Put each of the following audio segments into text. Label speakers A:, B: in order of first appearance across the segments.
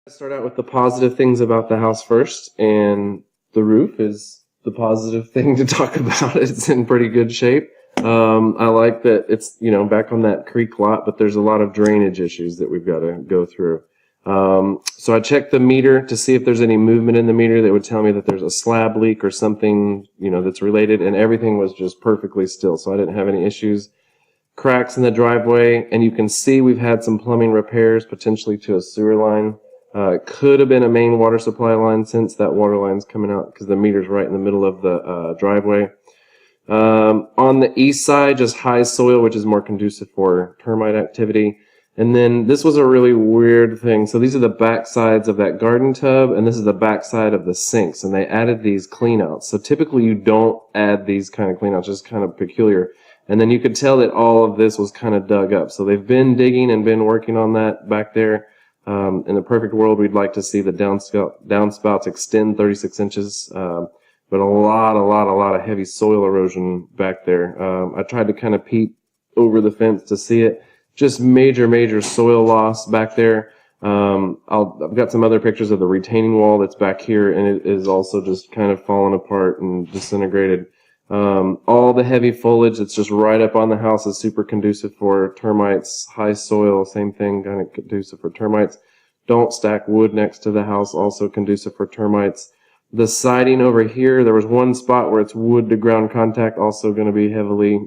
A: Start out with the positive things about the house first, and the roof is the positive thing to talk about. It's in pretty good shape. I like that it's, back on that creek lot, but there's a lot of drainage issues that we've got to go through. So I checked the meter to see if there's any movement in the meter that would tell me that there's a slab leak or something, that's related, and everything was just perfectly still, so I didn't have any issues. Cracks in the driveway, and you can see we've had some plumbing repairs, potentially to a sewer line. It could have been a main water supply line since that water line's coming out because the meter's right in the middle of the driveway. On the east side, just high soil, which is more conducive for termite activity. And then this was a really weird thing. So these are the back sides of that garden tub, and this is the back side of the sinks. And they added these cleanouts. So typically you don't add these kind of cleanouts, just kind of peculiar. And then you could tell that all of this was kind of dug up. So they've been digging and been working on that back there. In the perfect world, we'd like to see the downspouts extend 36 inches, but a lot of heavy soil erosion back there. I tried to kind of peep over the fence to see it. Just major soil loss back there. I've got some other pictures of the retaining wall that's back here, and it is also just kind of fallen apart and disintegrated. All the heavy foliage that's just right up on the house is super conducive for termites. High soil, same thing, kind of conducive for termites. Don't stack wood next to the house, also conducive for termites. The siding over here, there was one spot where it's wood to ground contact, also going to be heavily,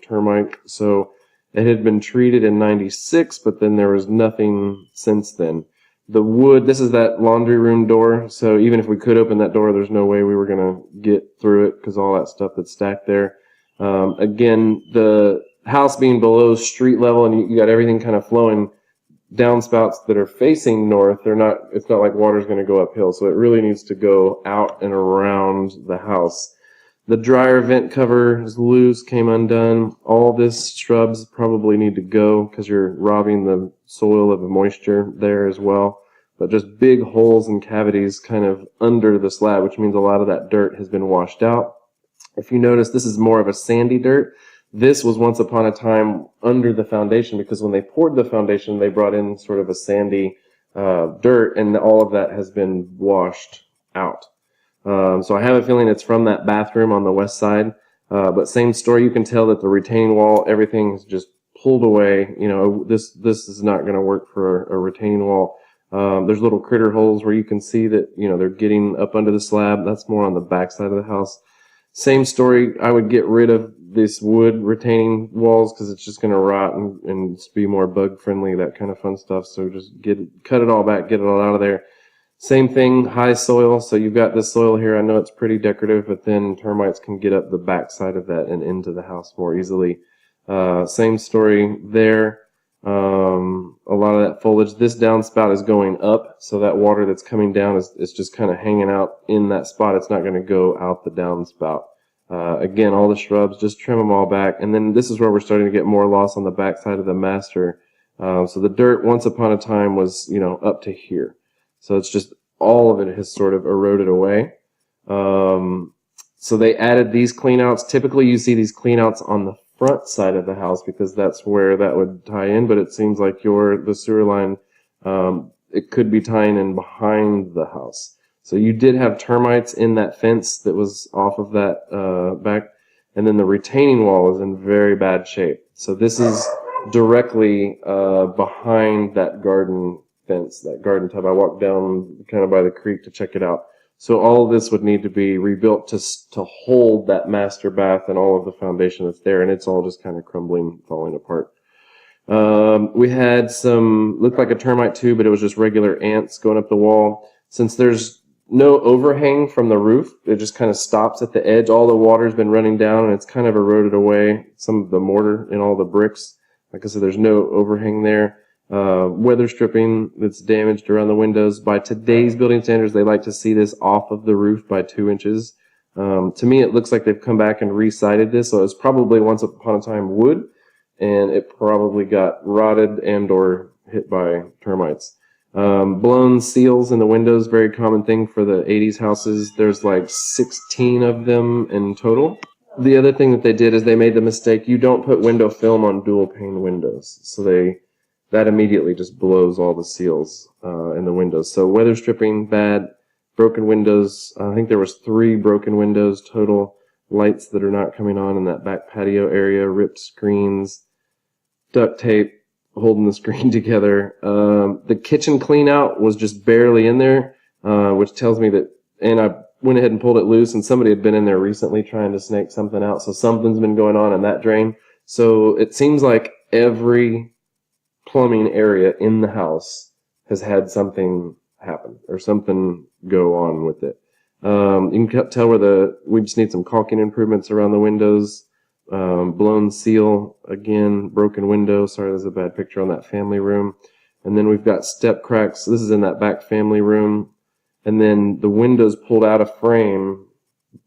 A: termite. So it had been treated in '96, but then there was nothing since then. The wood, this is that laundry room door, so even if we could open that door, there's no way we were going to get through it because all that stuff that's stacked there. Again, the house being below street level, and you got everything kind of flowing downspouts that are facing north. It's not like water's going to go uphill, so it really needs to go out and around the house. The dryer vent cover is loose, came undone. All this shrubs probably need to go because you're robbing the soil of the moisture there as well. But just big holes and cavities kind of under the slab, which means a lot of that dirt has been washed out. If you notice, this is more of a sandy dirt. This was once upon a time under the foundation because when they poured the foundation, they brought in sort of a sandy dirt, and all of that has been washed out. So I have a feeling it's from that bathroom on the west side. But same story, you can tell that the retaining wall, everything's just pulled away. This is not going to work for a retaining wall. There's little critter holes where you can see that, they're getting up under the slab. That's more on the back side of the house. Same story, I would get rid of this wood retaining walls because it's just going to rot and just be more bug friendly, that kind of fun stuff. So just cut it all back, get it all out of there. Same thing, high soil. So you've got this soil here. I know it's pretty decorative, but then termites can get up the back side of that and into the house more easily. Same story there. A lot of that foliage. This downspout is going up, so that water that's coming down is just kind of hanging out in that spot. It's not going to go out the downspout. Again, all the shrubs, just trim them all back. And then this is where we're starting to get more loss on the back side of the master. So the dirt once upon a time was, up to here. So it's just all of it has sort of eroded away. So they added these cleanouts. Typically you see these cleanouts on the front side of the house because that's where that would tie in, but it seems like the sewer line, it could be tying in behind the house. So you did have termites in that fence that was off of that back, and then the retaining wall is in very bad shape. So this is directly behind that garden fence, that garden tub. I walked down kind of by the creek to check it out. So all of this would need to be rebuilt to hold that master bath and all of the foundation that's there, and it's all just kind of crumbling, falling apart. We had looked like a termite too, but it was just regular ants going up the wall. Since there's no overhang from the roof, it just kind of stops at the edge. All the water's been running down, and it's kind of eroded away some of the mortar and all the bricks. Like I said, there's no overhang there. Weather stripping that's damaged around the windows. By today's building standards, they like to see this off of the roof by 2 inches. To me, it looks like they've come back and re-sided this, so it's probably once upon a time wood, and it probably got rotted and or hit by termites. Blown seals in the windows, very common thing for the 80s houses. There's like 16 of them in total. The other thing that they did is they made the mistake, you don't put window film on dual pane windows. So that immediately just blows all the seals. in the windows. So weather stripping, bad. Broken windows. I think there was 3 broken windows total. Lights that are not coming on in that back patio area. Ripped screens. Duct tape holding the screen together. The kitchen clean out was just barely in there, which tells me that, and I went ahead and pulled it loose, and somebody had been in there recently trying to snake something out, so something's been going on in that drain. So it seems like every plumbing area in the house has had something happen or something go on with it. You can tell where we just need some caulking improvements around the windows. Blown seal, again, broken window. Sorry, there's a bad picture on that family room. And then we've got step cracks. This is in that back family room. And then the windows pulled out of frame,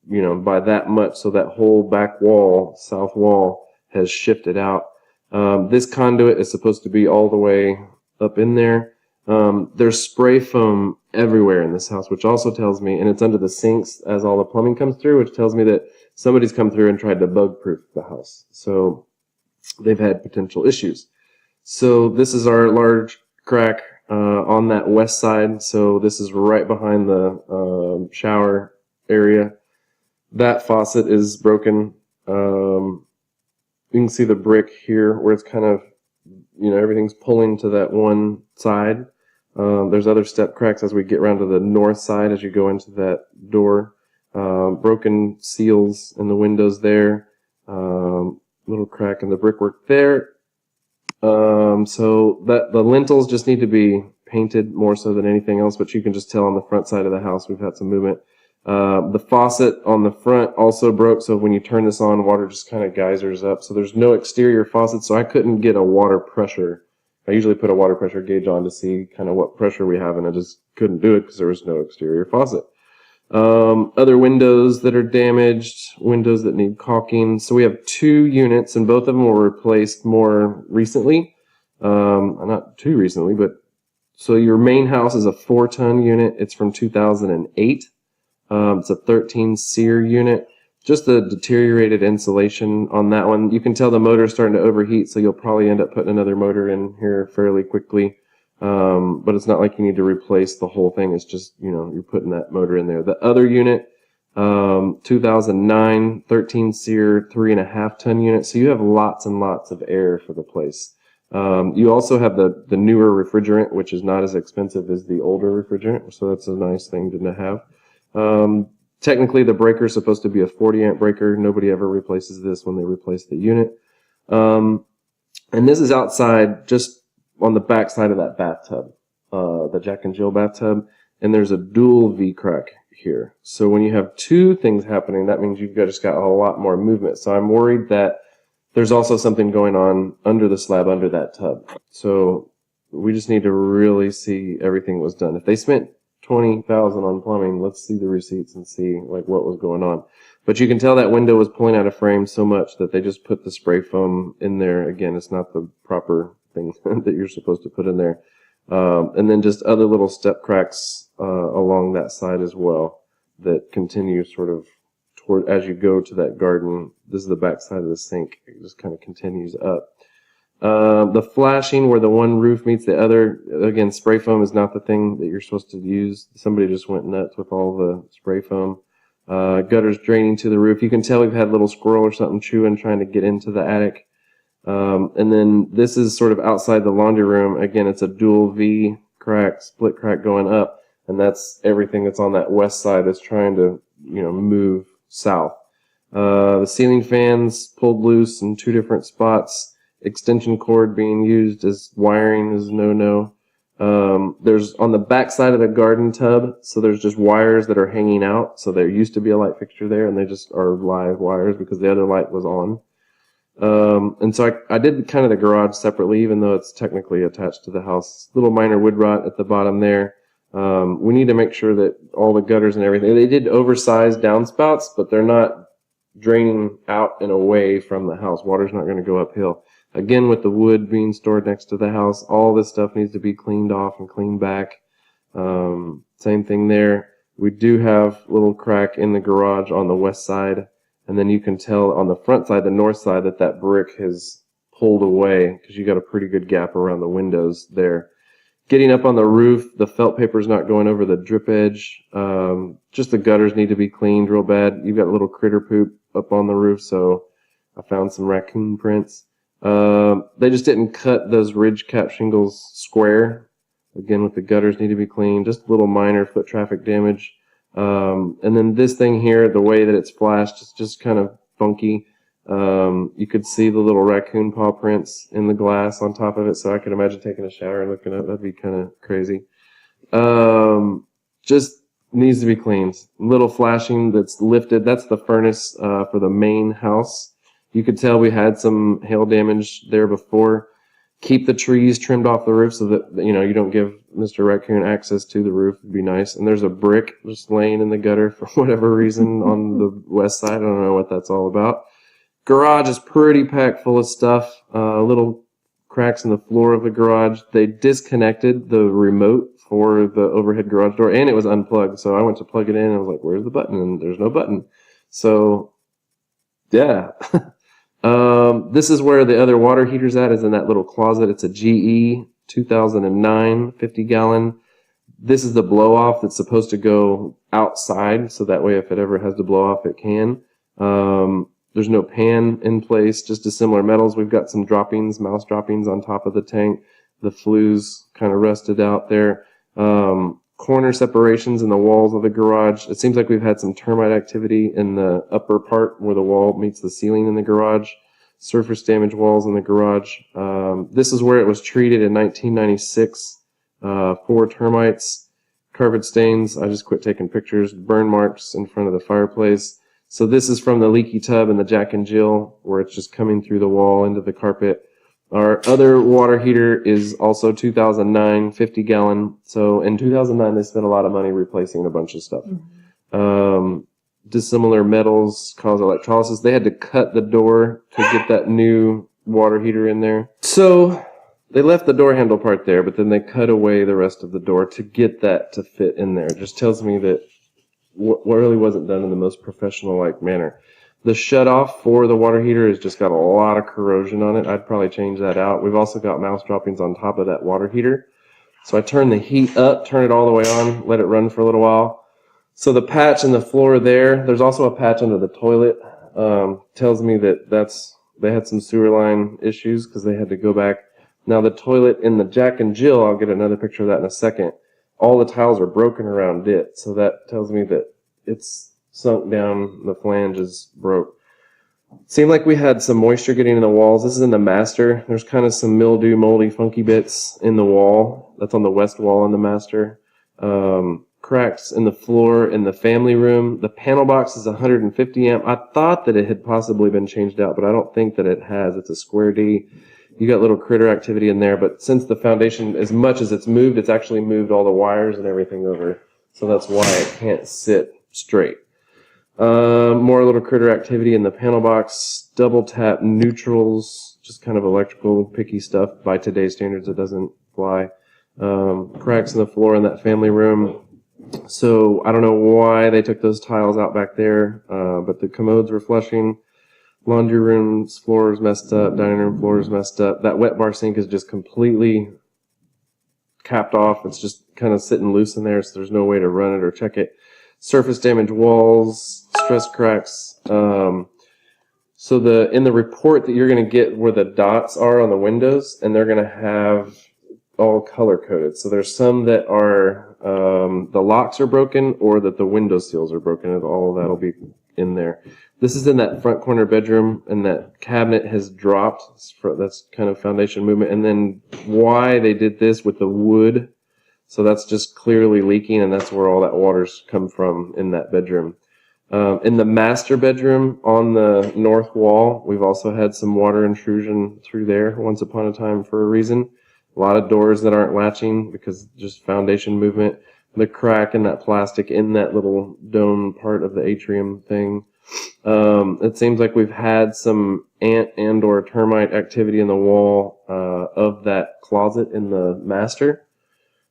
A: by that much. So that whole back wall, south wall, has shifted out. This conduit is supposed to be all the way up in there. There's spray foam everywhere in this house, which also tells me, and it's under the sinks as all the plumbing comes through, which tells me that somebody's come through and tried to bug-proof the house. So they've had potential issues. So this is our large crack on that west side. So this is right behind the shower area. That faucet is broken. You can see the brick here where it's kind of, everything's pulling to that one side. There's other step cracks as we get around to the north side as you go into that door. Broken seals in the windows there. Little crack in the brickwork there. So that the lintels just need to be painted more so than anything else, but you can just tell on the front side of the house we've had some movement. The faucet on the front also broke, so when you turn this on, water just kind of geysers up. So there's no exterior faucet, so I couldn't get a water pressure. I usually put a water pressure gauge on to see kind of what pressure we have, and I just couldn't do it because there was no exterior faucet. Other windows that are damaged, windows that need caulking. So we have 2 units, and both of them were replaced more recently. Not too recently, but so your main house is a 4-ton unit. It's from 2008. It's a 13 SEER unit. Just the deteriorated insulation on that one. You can tell the motor's starting to overheat, so you'll probably end up putting another motor in here fairly quickly. But it's not like you need to replace the whole thing. It's just, you're putting that motor in there. The other unit, 2009, 13 SEER, 3.5-ton unit. So you have lots and lots of air for the place. You also have the newer refrigerant, which is not as expensive as the older refrigerant. So that's a nice thing to have. Technically, the breaker is supposed to be a 40-amp breaker. Nobody ever replaces this when they replace the unit. And this is outside, just on the back side of that bathtub, the Jack and Jill bathtub. And there's a dual V-crack here. So when you have 2 things happening, that means you've just got a lot more movement. So I'm worried that there's also something going on under the slab, under that tub. So we just need to really see everything was done. If they spent $20,000 on plumbing, let's see the receipts and see what was going on. But you can tell that window was pulling out of frame so much that they just put the spray foam in there. Again, it's not the proper thing that you're supposed to put in there. And then just other little step cracks along that side as well that continue sort of toward as you go to that garden. This is the back side of the sink. It just kind of continues up. The flashing where the one roof meets the other, again, spray foam is not the thing that you're supposed to use. Somebody just went nuts with all the spray foam. Gutters draining to the roof. You can tell we've had a little squirrel or something chewing, trying to get into the attic. And then this is sort of outside the laundry room. Again, it's a dual V crack, split crack going up. And that's everything that's on that west side that's trying to, move south. The ceiling fans pulled loose in 2 different spots. Extension cord being used as wiring is no-no. There's on the back side of the garden tub, so there's just wires that are hanging out. So there used to be a light fixture there, and they just are live wires because the other light was on. And so I did kind of the garage separately, even though it's technically attached to the house. Little minor wood rot at the bottom there. We need to make sure that all the gutters and everything, they did oversized downspouts, but they're not draining out and away from the house. Water's not going to go uphill. Again, with the wood being stored next to the house, all this stuff needs to be cleaned off and cleaned back. Same thing there. We do have a little crack in the garage on the west side, and then you can tell on the front side, the north side, that brick has pulled away because you got a pretty good gap around the windows there. Getting up on the roof, the felt paper's not going over the drip edge. Just the gutters need to be cleaned real bad. You've got a little critter poop up on the roof, so I found some raccoon prints. They just didn't cut those ridge cap shingles square. Again, with the gutters need to be cleaned. Just little minor foot traffic damage. And then this thing here, the way that it's flashed, it's just kind of funky. You could see the little raccoon paw prints in the glass on top of it, so I could imagine taking a shower and looking up. That'd be kind of crazy. Just needs to be cleaned. Little flashing that's lifted. That's the furnace for the main house. You could tell we had some hail damage there before. Keep the trees trimmed off the roof so that, you know, you don't give Mr. Raccoon access to the roof. It'd be nice. And there's a brick just laying in the gutter for whatever reason on the west side. I don't know what that's all about. Garage is pretty packed full of stuff. Little cracks in the floor of the garage. They disconnected the remote for the overhead garage door, and it was unplugged. So I went to plug it in, and I was like, where's the button? And there's no button. So, yeah. This is where the other water heater's at, is in that little closet. It's a GE 2009 50-gallon. This is the blow-off that's supposed to go outside, so that way if it ever has to blow off, it can. There's no pan in place, just dissimilar metals. We've got some droppings, mouse droppings on top of the tank. The flues kind of rusted out there. Corner separations in the walls of the garage. It seems like we've had some termite activity in the upper part where the wall meets the ceiling in the garage. Surface damage walls in the garage. This is where it was treated in 1996 for termites. Carpet stains. I just quit taking pictures. Burn marks in front of the fireplace. So this is from the leaky tub and the Jack and Jill, where it's just coming through the wall into the carpet. Our other water heater is also 2009, 50-gallon. So in 2009, they spent a lot of money replacing a bunch of stuff. Dissimilar metals cause electrolysis. They had to cut the door to get that new water heater in there. So they left the door handle part there, but then they cut away the rest of the door to get that to fit in there. It just tells me that what really wasn't done in the most professional-like manner. The shutoff for the water heater has just got a lot of corrosion on it. I'd probably change that out. We've also got mouse droppings on top of that water heater. So I turn the heat up, turn it all the way on, let it run for a little while. So the patch in the floor there's also a patch under the toilet. Tells me that they had some sewer line issues because they had to go back. Now the toilet in the Jack and Jill, I'll get another picture of that in a second. All the tiles are broken around it, so that tells me that it's sunk down, the flange is broke. Seemed like we had some moisture getting in the walls. This is in the master. There's kind of some mildew, moldy, funky bits in the wall. That's on the west wall in the master. Cracks in the floor in the family room. The panel box is 150 amp. I thought that it had possibly been changed out, but I don't think that it has. It's a square D. You got little critter activity in there, but since the foundation, as much as it's moved, it's actually moved all the wires and everything over. So that's why it can't sit straight. More little critter activity in the panel box. Double tap neutrals, just kind of electrical picky stuff. By today's standards, it doesn't fly. Cracks in the floor in that family room. So I don't know why they took those tiles out back there, but the commodes were flushing. Laundry room's floor is messed up. Dining room floor is messed up. That wet bar sink is just completely capped off. It's just kind of sitting loose in there, so there's no way to run it or check it. Surface damage walls, stress cracks. So in the report that you're going to get where the dots are on the windows, and they're going to have all color coded. So there's some that are the locks are broken, or that the window seals are broken, and all of that'll be in there. This is in that front corner bedroom, and that cabinet has dropped. That's kind of foundation movement. And then why they did this with the wood, so that's just clearly leaking, and that's where all that water's come from in that bedroom. In the master bedroom on the north wall, we've also had some water intrusion through there once upon a time for a reason. A lot of doors that aren't latching because just foundation movement. The crack in that plastic in that little dome part of the atrium thing. It seems like we've had some ant and or termite activity in the wall of that closet in the master.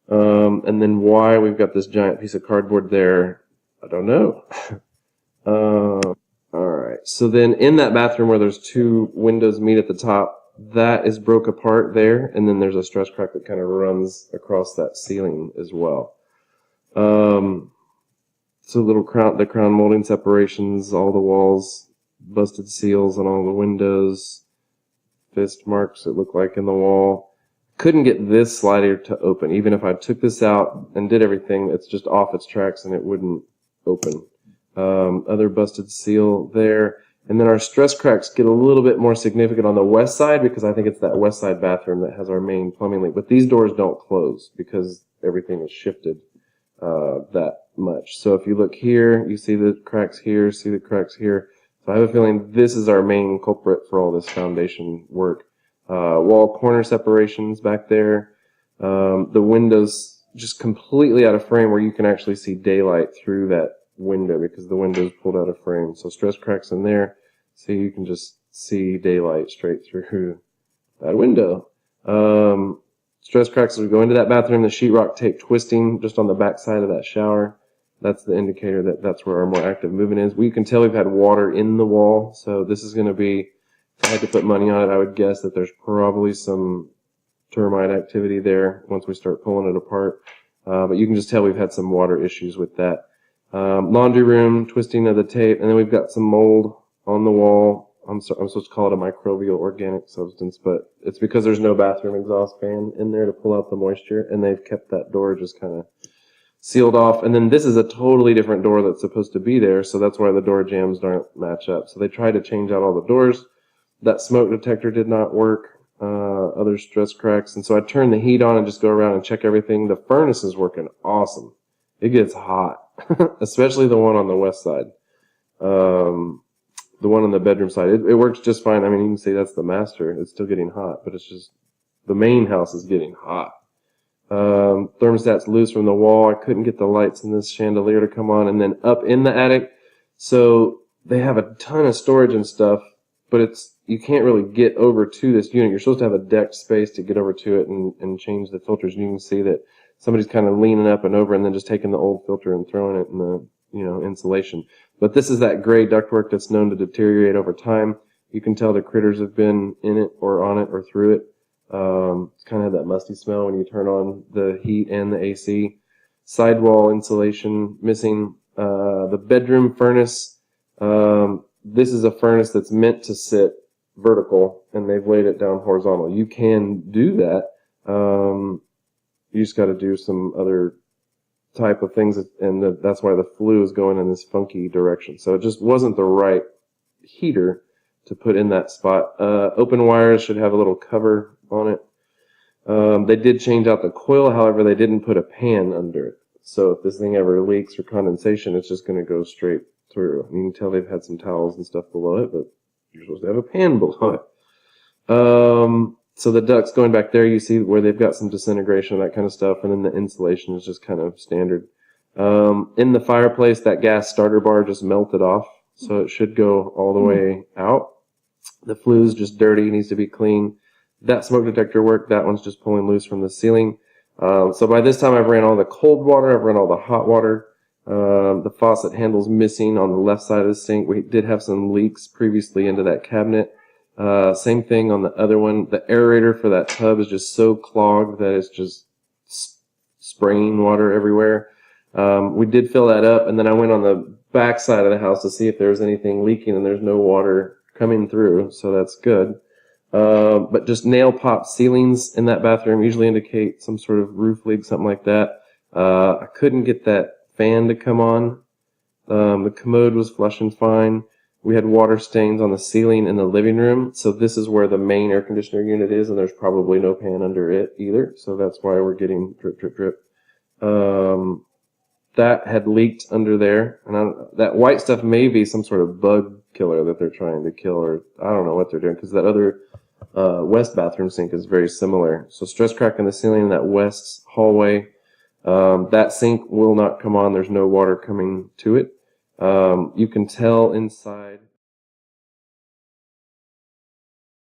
A: And then why we've got this giant piece of cardboard there, I don't know. Alright, so then in that bathroom where there's two windows meet at the top, that is broke apart there, and then there's a stress crack that kind of runs across that ceiling as well. So the crown molding separations, all the walls, busted seals on all the windows, fist marks it looked like in the wall. Couldn't get this slider to open. Even if I took this out and did everything, it's just off its tracks and it wouldn't open. Other busted seal there. And then our stress cracks get a little bit more significant on the west side because I think it's that west side bathroom that has our main plumbing leak. But these doors don't close because everything is shifted that much. So if you look here, you see the cracks here, see the cracks here. So I have a feeling this is our main culprit for all this foundation work. Wall corner separations back there. The windows just completely out of frame where you can actually see daylight through that window because the window is pulled out of frame. So stress cracks in there, so you can just see daylight straight through that window. Stress cracks as we go into that bathroom, the sheetrock tape twisting just on the back side of that shower. That's the indicator that that's where our more active movement is. We can tell we've had water in the wall, so this is going to be, if I had to put money on it, I would guess that there's probably some termite activity there once we start pulling it apart. But you can just tell we've had some water issues with that. Laundry room, twisting of the tape, and then we've got some mold on the wall. I'm supposed to call it a microbial organic substance, but it's because there's no bathroom exhaust fan in there to pull out the moisture, and they've kept that door just kind of sealed off. And then this is a totally different door that's supposed to be there, so that's why the door jambs don't match up. So they tried to change out all the doors. That smoke detector did not work. Other stress cracks, and so I turned the heat on and just go around and check everything. The furnace is working awesome. It gets hot. Especially the one on the west side. The one on the bedroom side. It works just fine. I mean, you can see that's the master. It's still getting hot, but it's just the main house is getting hot. Thermostat's loose from the wall. I couldn't get the lights in this chandelier to come on. And then up in the attic, so they have a ton of storage and stuff, but you can't really get over to this unit. You're supposed to have a decked space to get over to it and change the filters. And you can see that somebody's kind of leaning up and over and then just taking the old filter and throwing it in the, insulation. But this is that gray ductwork that's known to deteriorate over time. You can tell the critters have been in it or on it or through it. It's kind of that musty smell when you turn on the heat and the AC. Sidewall insulation missing. The bedroom furnace. This is a furnace that's meant to sit vertical, and they've laid it down horizontal. You can do that. You just got to do some other type of things, and that's why the flue is going in this funky direction. So it just wasn't the right heater to put in that spot. Open wires should have a little cover on it. They did change out the coil, however, they didn't put a pan under it. So if this thing ever leaks or condensation, it's just going to go straight through. You can tell they've had some towels and stuff below it, but you're supposed to have a pan below it. So the ducts going back there, you see where they've got some disintegration and that kind of stuff, and then the insulation is just kind of standard. In the fireplace, that gas starter bar just melted off, so it should go all the way out. The flue is just dirty, needs to be clean. That smoke detector worked, that one's just pulling loose from the ceiling. So by this time I've ran all the cold water, I've run all the hot water. The faucet handle's missing on the left side of the sink. We did have some leaks previously into that cabinet. Same thing on the other one. The aerator for that tub is just so clogged that it's just spraying water everywhere. We did fill that up, and then I went on the back side of the house to see if there was anything leaking, and there's no water coming through, so that's good. But just nail pop ceilings in that bathroom usually indicate some sort of roof leak, something like that. I couldn't get that fan to come on. The commode was flushing fine. We had water stains on the ceiling in the living room, so this is where the main air conditioner unit is, and there's probably no pan under it either, so that's why we're getting drip, drip, drip. That had leaked under there, and that white stuff may be some sort of bug killer that they're trying to kill, or I don't know what they're doing, because that other west bathroom sink is very similar. So stress crack in the ceiling in that west hallway. That sink will not come on. There's no water coming to it. You can tell inside